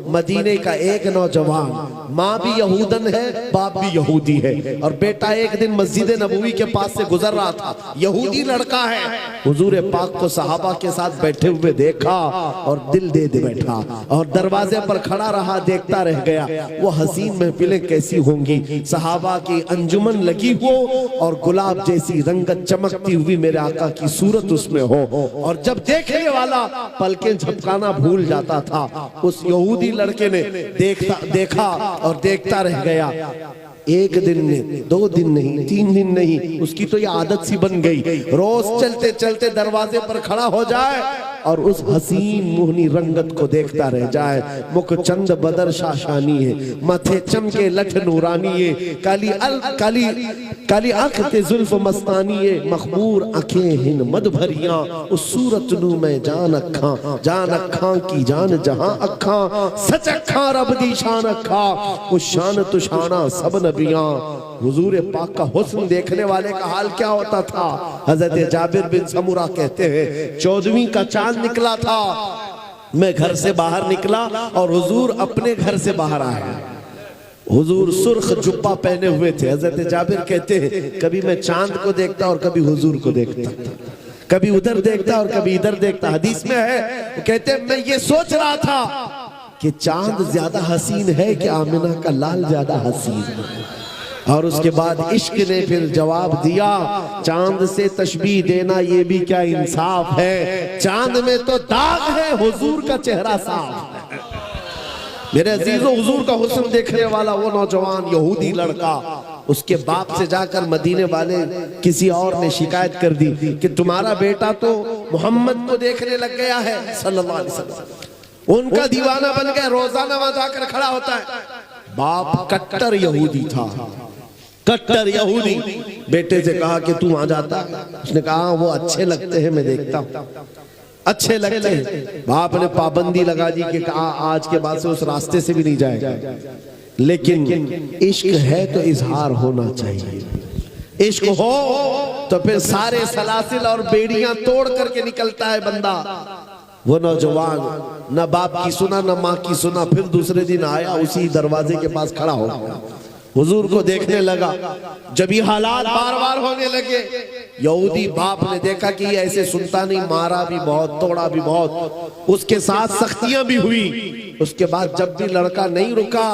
मदीने का एक नौजवान, माँ भी यहूदन है, बाप भी यहूदी है, और बेटा एक दिन मस्जिद नबवी के पास से गुजर रहा था, यहूदी लड़का है। हुजूर पाक को सहाबा के साथ बैठे हुए देखा और दिल दे बैठा, और दरवाजे पर खड़ा रहा, देखता रह गया। वो हसीन महफिलें कैसी होंगी, सहाबा की अंजुमन लगी हो और गुलाब जैसी रंगत चमकती हुई मेरे आका की सूरत उसमें हो, और जब देखने वाला पलकें झपकाना भूल जाता था, उस यहूदी लड़के ने देखा और देखता रह गया। एक दिन नहीं, 2 दिन नहीं, 3 दिन नहीं, उसकी तो ये आदत सी बन गई, रोज चलते चलते दरवाजे पर खड़ा हो जाए और उस हसीन मोहनी रंगत को देखता रह जाए। मुख चंद बदर शाशानी है, माथे चमके लठ नूरानी है, काली आंख ते जुल्फ मस्तानी है, मखमूर आंखें हिन मद भरियां, उस सूरत नू मैं जान अखा की जान जहां अखा, सच अखा रब दी शान अखा, उस शान तुशाना सब नबियां। हुजूर पाक का हुस्न देखने वाले का हाल क्या होता था। हजरत जाबिर बिन समुरा कहते हैं 14वीं का चांद निकला था, मैं घर से बाहर निकला और हुजूर अपने घर से बाहर आए। हुजूर सुर्ख जुब्बा पहने हुए थे। हजरत जाबिर कहते हैं कभी मैं चांद को देखता और कभी हुजूर को देखता, कभी उधर देखता और कभी इधर देखता। हदीस में है, वो कहते हैं मैं ये सोच रहा था कि चांद ज्यादा हसीन है कि आमिना का लाल ज्यादा हसीन है। और उसके बाद इश्क ने फिर जवाब दिया, चांद से तशबीह देना ये भी क्या इंसाफ है, चांद में तो दाग है, हुजूर का चेहरा साफ है। मेरे अजीजों, हुजूर का हुस्न देखने वाला वो नौजवान यहूदी लड़का, उसके बाप से जाकर मदीने वाले किसी और ने शिकायत कर दी कि तुम्हारा बेटा तो मोहम्मद को देखने लग गया है सल्लल्लाहु अलैहि वसल्लम, उनका दीवाना बन गया, रोजाना वहां जाकर खड़ा होता है। बाप कट्टर यहूदी था, कट्टर यहूदी। बेटे से कहा कि तू आ जाता, उसने कहा वो अच्छे लगते हैं, मैं देखता हूं अच्छे लगते हैं। बाप ने पाबंदी लगा दी कि आज के बाद से उस रास्ते से भी नहीं जाएगा। लेकिन इश्क है तो इजहार होना चाहिए, इश्क हो तो फिर सारे सलासिल और बेड़ियां तोड़ करके निकलता है बंदा। वो नौजवान न बाप की सुना न माँ की सुना, फिर दूसरे दिन आया, उसी दरवाजे के पास खड़ा हो गया, हुजूर को देखने लगा। जब ये हालात बार बार होने लगे, यहूदी बाप ने देखा कि ये ऐसे सुनता नहीं, मारा भी बहुत, तोड़ा भी बहुत, उसके साथ सख्तियां भी हुई। उसके बाद जब भी लड़का नहीं रुका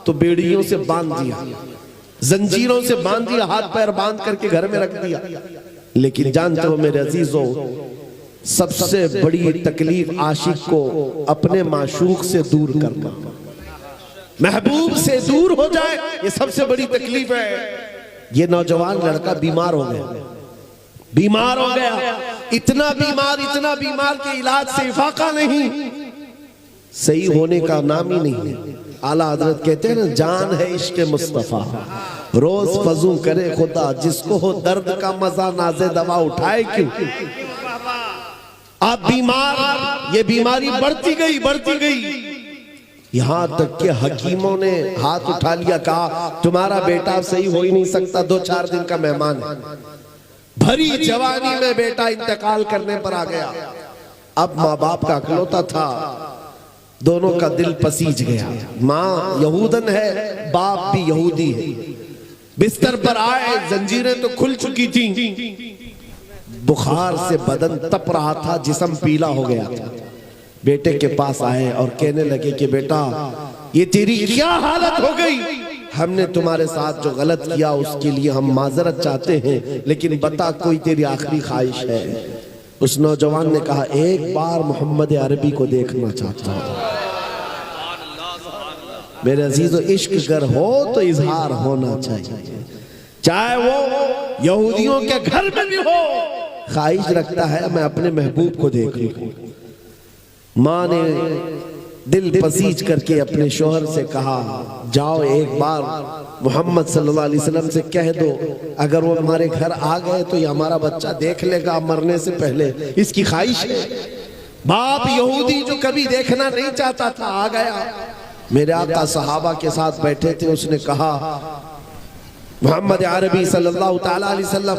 तो बेड़ियों से बांध दिया, जंजीरों से बांध दिया, हाथ पैर बांध करके घर में रख दिया। लेकिन जानते हो मेरे अजीजों, सबसे बड़ी तकलीफ आशिक को अपने माशूक से दूर करना, महबूब से दूर हो जाए, ये सबसे बड़ी तकलीफ है। ये नौजवान लड़का बीमार हो गया, बीमार हो गया, इतना बीमार कि इलाज से इफाका नहीं, सही होने का नाम ही नहीं है। आला हजरत कहते हैं ना, जान है इश्क मुस्तफा, रोज फजू करे खुदा, जिसको हो दर्द का मजा नाज़े दवा उठाए क्यों। आप बीमार, ये बीमारी बढ़ती गई, यहां तक कि हकीमों ने हाथ उठा लिया, कहा तुम्हारा बेटा सही हो ही नहीं सकता, 2-4 दिन का मेहमान है। भरी जवानी में बेटा इंतकाल करने पर आ गया। अब माँ बाप का अकलौता था, दोनों का दिल पसीज गया। माँ यहूदन है, बाप भी यहूदी है। बिस्तर पर आए, जंजीरें तो खुल चुकी थी, बुखार से बदन तप रहा था, जिस्म पीला हो गया था। बेटे के पास आए और कहने लगे कि बेटा ये तेरी क्या हालत हो गई, हमने तुम्हारे साथ जो गलत किया उसके लिए हम माजरत चाहते हैं, लेकिन बता कोई तेरी आखिरी ख्वाहिश है। उस नौजवान ने कहा एक बार मोहम्मद अरबी को देखना चाहता हूं। मेरे अजीजों, इश्क अगर हो तो इजहार होना चाहिए, चाहे वो यहूदियों के घर में भी हो। ख्वाहिश रखता है मैं अपने महबूब को देख लूं। माँ ने दिल पसीज करके अपने शोहर से कहा जाओ एक बार मोहम्मद सल्लल्लाहु अलैहि वसल्लम से कह दो, अगर वो हमारे घर आ गए तो ये हमारा बच्चा देख लेगा मरने से पहले, इसकी ख्वाहिश है। बाप यहूदी जो कभी देखना नहीं चाहता था आ गया। मेरे आका सहाबा के साथ बैठे थे, उसने कहा मोहम्मद अरबी सल्लल्लाहु अलैहि वसल्लम,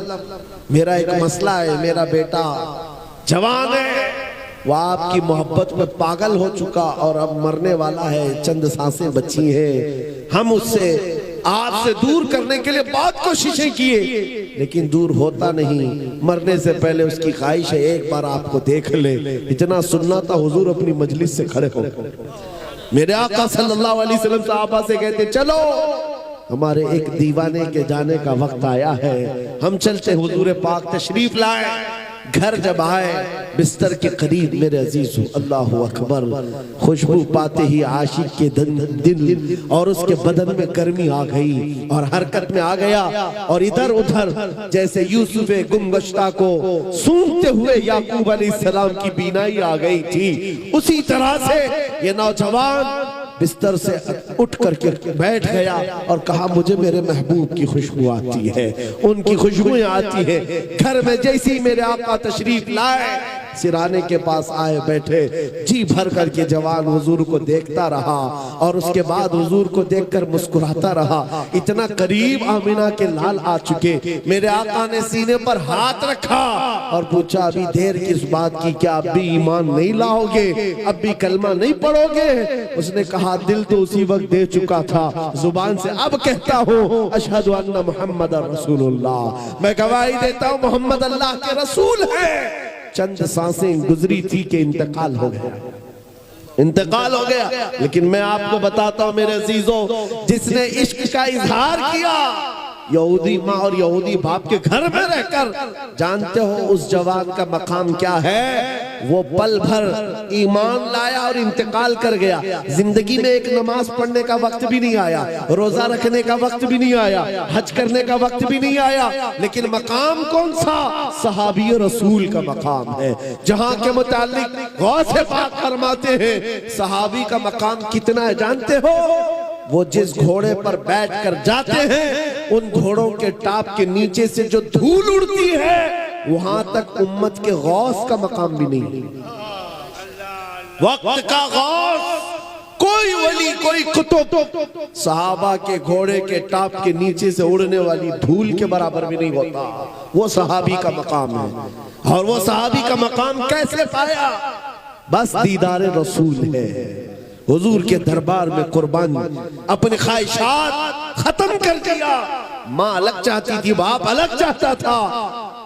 मेरा एक मसला है, मेरा बेटा जवान है, वो आपकी मोहब्बत में पागल हो चुका और अब मरने वाला है, चंद सांसें बची हैं। हम उससे आपसे दूर करने के लिए बहुत कोशिशें किए, लेकिन दूर होता नहीं। मरने से पहले उसकी ख्वाहिश है एक बार आपको देख ले। इतना सुनना था, हुजूर अपनी मजलिस से खड़े हो मेरे आका सल्लल्लाहु अलैहि वसल्लम सहाबा से कहते चलो हमारे एक दीवाने के जाने का वक्त आया है, हम चलते। हुजूर पाक तशरीफ लाए, घर जब आए बिस्तर के करीब मेरे अजीजों, अल्लाह अकबर, खुशबू पाते ही आशिक के दिल और उसके बदन में गर्मी आ गई और हरकत में आ गया और इधर उधर जैसे यूसुफ गुमगश्ता को सूंघते हुए याकूब अलैहिस्सलाम की बीनाई आ गई थी, उसी तरह से ये नौजवान बिस्तर से उठ करके बैठ गया और कहा मुझे मेरे महबूब की खुशबू आती है, उनकी खुशबू आती है। घर में जैसी मेरे आका तशरीफ लाए, सिराने के पास आए बैठे, जी भर करके जवान हुजूर को देखता रहा और उसके बाद हुजूर को देखकर मुस्कुराता रहा। इतना करीब आमिना के लाल आ चुके, मेरे आका ने सीने पर हाथ रखा और पूछा अभी देर किस बात की, क्या अब भी ईमान नहीं लाओगे, अब भी कलमा नहीं पढ़ोगे? उसने कहा दिल तो उसी वक्त दे चुका था, जुबान से अब कहता हूँ अशहदु अन्ना मुहम्मदर रसूलुल्लाह, मैं गवाही देता हूँ मोहम्मद अल्लाह के रसूल है। चंद सांसें गुजरी थी कि इंतकाल हो गया, इंतकाल हो गया। लेकिन मैं आपको बताता हूं मेरे अजीजों, जिसने इश्क का इजहार किया यहूदी माँ और यहूदी बाप के घर में रहकर, जानते हो उस जवान का मकाम क्या है? वो पल भर ईमान लाया और इंतकाल कर गया। जिंदगी में एक नमाज पढ़ने का वक्त भी नहीं आया, रोजा रखने का वक्त भी नहीं आया, हज करने का वक्त भी नहीं आया, लेकिन मकाम कौन सा? सहाबी रसूल का मकाम है, जहां के मुतालिक गौसे पाक फरमाते हैं सहाबी का मकाम कितना है जानते हो? वो जिस घोड़े पर बैठकर जाते हैं, उन घोड़ों के टाप के नीचे से जो धूल उड़ती है वहां तक उम्मत के गौस का मकाम भी नहीं। वक्त का गौस, कोई वली, कोई कुतुब सहाबा के घोड़े के टाप के नीचे से उड़ने वाली धूल के बराबर भी नहीं होता। वो सहाबी का मकाम है। और वो सहाबी का मकाम कैसे पाया? बस दीदार रसूल है, हुजूर के दरबार में कुर्बानी, अपनी ख्वाहिशात खत्म कर दिया। माँ अलग चाहती थी, बाप अलग चाहता था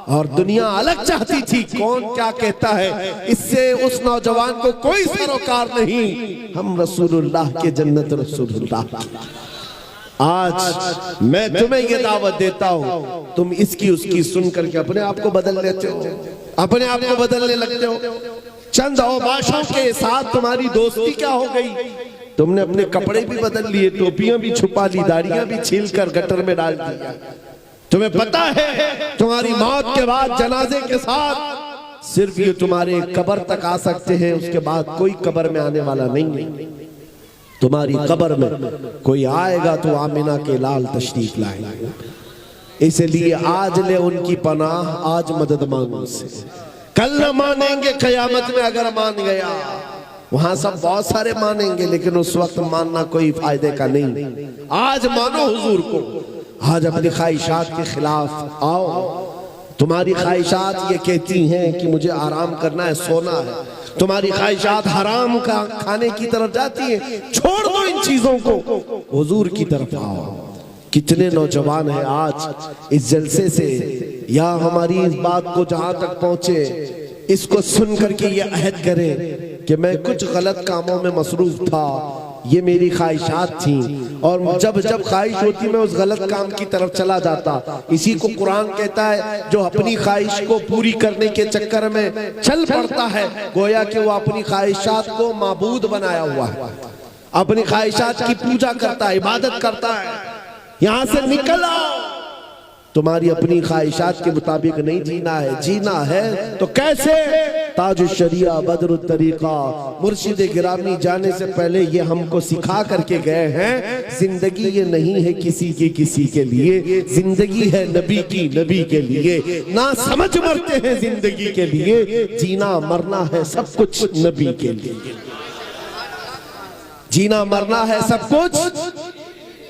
और दुनिया अलग चाहती थी। कौन क्या कहता है, इससे उस नौजवान को कोई सरोकार नहीं। हम रसूलुल्लाह के जन्नत रसूलुल्लाह। आज मैं तुम्हें ये दावत देता हूँ, तुम इसकी उसकी सुन करके अपने आप को बदल लेते हो, अपने आप को बदलने लगते हो। चंद औबाशों के साथ तुम्हारी दोस्ती क्या हो गई? तुमने अपने कपड़े भी बदल लिए, टोपियां भी छुपा ली, दाढ़ियां भी छीलकर गटर में डाल दिया। तुम्हें पता है तुम्हारी मौत के बाद जनाजे के साथ सिर्फ ये तुम्हारे कब्र तक आ सकते हैं, उसके बाद कोई कब्र में आने वाला नहीं है। तुम्हारी कब्र में कोई आएगा तो आमिना के लाल तशरीफ लाएंगे। इसलिए आज ले उनकी पनाह, आज मदद मांगो उनसे। कल न मानेंगे, कयामत में अगर मान गया, वहां सब बहुत सारे मानेंगे लेकिन उस वक्त मानना कोई फायदे का नहीं। आज मानो हुजूर को, आज अपनी ख्वाहिशात के खिलाफ आओ। तुम्हारी ख्वाहिशात ये कहती हैं कि मुझे आराम करना है, सोना है। तुम्हारी ख्वाहिशात हराम का खाने की तरफ जाती हैं, छोड़ दो इन चीजों को, हुजूर की तरफ आओ। कितने नौजवान हैं आज इस जलसे से, या हमारी इस बात को जहां तक पहुंचे, इसको सुन करके ये अहद करें कि मैं कुछ गलत कामों में मसरूफ था, ये मेरी ख्वाहिशात थी और जब जब ख्वाहिश होती मैं उस गलत काम की तरफ चला जाता। इसी को कुरान कहता है, जो अपनी ख्वाहिश को पूरी करने के चक्कर में चल पड़ता है, गोया कि वो अपनी ख्वाहिशात को माबूद बनाया हुआ है, अपनी ख्वाहिशात की पूजा करता है, इबादत करता है। यहां से निकल आओ, तुम्हारी अपनी ख्वाहिशात के मुताबिक नहीं जीना है। जीना है तो कैसे? ताज शरिया बदर तरीका मुर्शिद गिरामी जाने से पहले ये हमको सिखा करके गए हैं, जिंदगी ये नहीं है किसी की किसी के लिए, जिंदगी है नबी की नबी के लिए। ना समझ मरते हैं जिंदगी के लिए, जीना मरना है सब कुछ नबी के लिए। जीना मरना है सब कुछ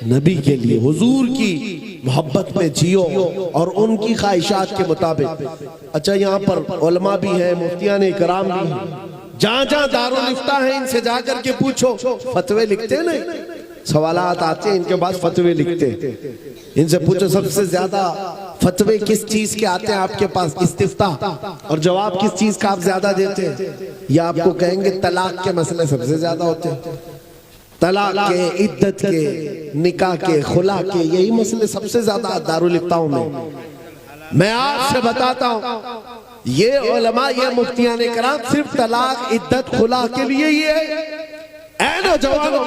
नबी के लिए। हुजूर की मोहब्बत में जियो और उनकी ख्वाहिशात के मुताबिक। अच्छा, यहाँ पर उलमा भी है, मुफ्तियान इकराम भी हैं, जहां जहां दारुल इफ्ता है इनसे जाकर के पूछो, फतवे लिखते हैं नहीं, सवालात आते हैं इनके पास, फतवे लिखते हैं। इनसे पूछो सबसे ज्यादा फतवे किस चीज के आते हैं आपके पास, इस्तिफ्ता, और जवाब किस चीज का आप ज्यादा देते हैं? या आपको कहेंगे तलाक के मसले सबसे ज्यादा होते हैं, तलाक के, इद्दत के, निकाह के, खुला के, यही मसले सबसे ज्यादा दारुल इफ्ताओं में। मैं आपसे बताता हूं, ये उलमा, ये मुफ्तियान कराम सिर्फ तलाक, इद्दत, खुला के लिए ही है। ऐ नौजवानों,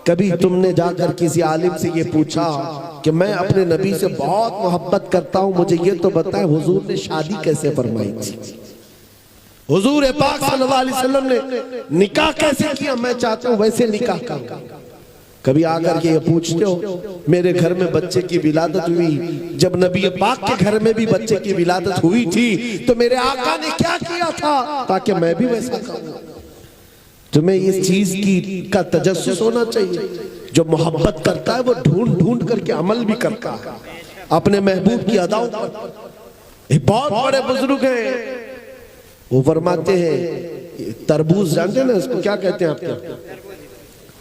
कभी तुमने जाकर किसी आलिम से ये पूछा कि मैं अपने नबी से बहुत मोहब्बत करता हूं, मुझे ये तो बताएं हुजूर ने शादी कैसे फरमाई थी, हुजूर पाक सल्लल्लाहु अलैहि वसल्लम ने निकाह कैसे किया, मैं चाहता हूं वैसे निकाह करूं। कभी आकर के ये पूछते हो, मेरे घर में बच्चे की विलादत हुई, जब नबी पाक के घर में भी बच्चे की विलादत हुई थी तो मेरे आका ने क्या किया था ताकि मैं भी वैसा करूं। तुम्हें इस चीज की का तजस्सुस होना चाहिए। जो मोहब्बत करता है वो ढूंढ ढूंढ करके अमल भी करता है अपने महबूब की अदाओं पर। एक बहुत बड़े बुजुर्ग हैं, वो फरमाते हैं, तरबूज जानते हैं ना, इसको क्या कहते हैं आपके?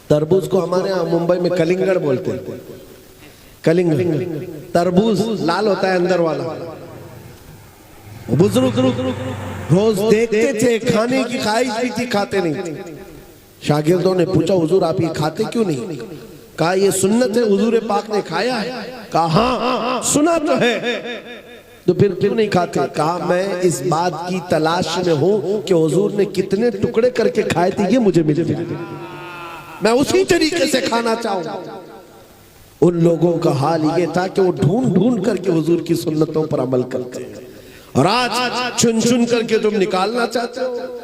तरबूज को हमारे यहाँ मुंबई में कलिंगड़ बोलते हैं, कलिंगड़। तरबूज लाल होता है अंदर वाला। बुजुर्ग रोज देखते थे, खाने की ख्वाहिश भी थी, खाते नहीं थे। शागिर्दों ने पूछा, हुजूर आप ये खाते क्यों नहीं? कहा ये सुन्नत है, हुजूर पाक ने खाया है। कहा हाँ सुना तो है, तो फिर क्यों नहीं खाते? कहा मैं इस बात की तलाश में हूं कि हुजूर ने कितने टुकड़े करके खाए थे, ये मुझे मिल जाए, मैं उसी तरीके से खाना चाहूंगा। उन लोगों का हाल ये था कि वो ढूंढ ढूंढ करके हुजूर की सुन्नतों पर अमल करते हैं, और आज चुन चुन करके तुम निकालना चाहते हो।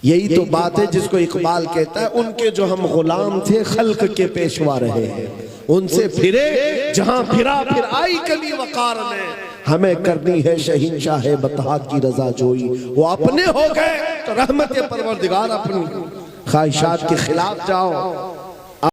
यही तो बात है जिसको इकबाल कहता है, उनके जो हम गुलाम थे खल्क के पेशवा रहे हैं, उनसे फिरे जहां फिरा फिर आई कली वकार ने, हमें करनी है शहीनशाह बतहा की रजा जोई। वो अपने हो गए तो रहमत परवरदिगार अपनी ख्वाहिशात के खिलाफ जाओ।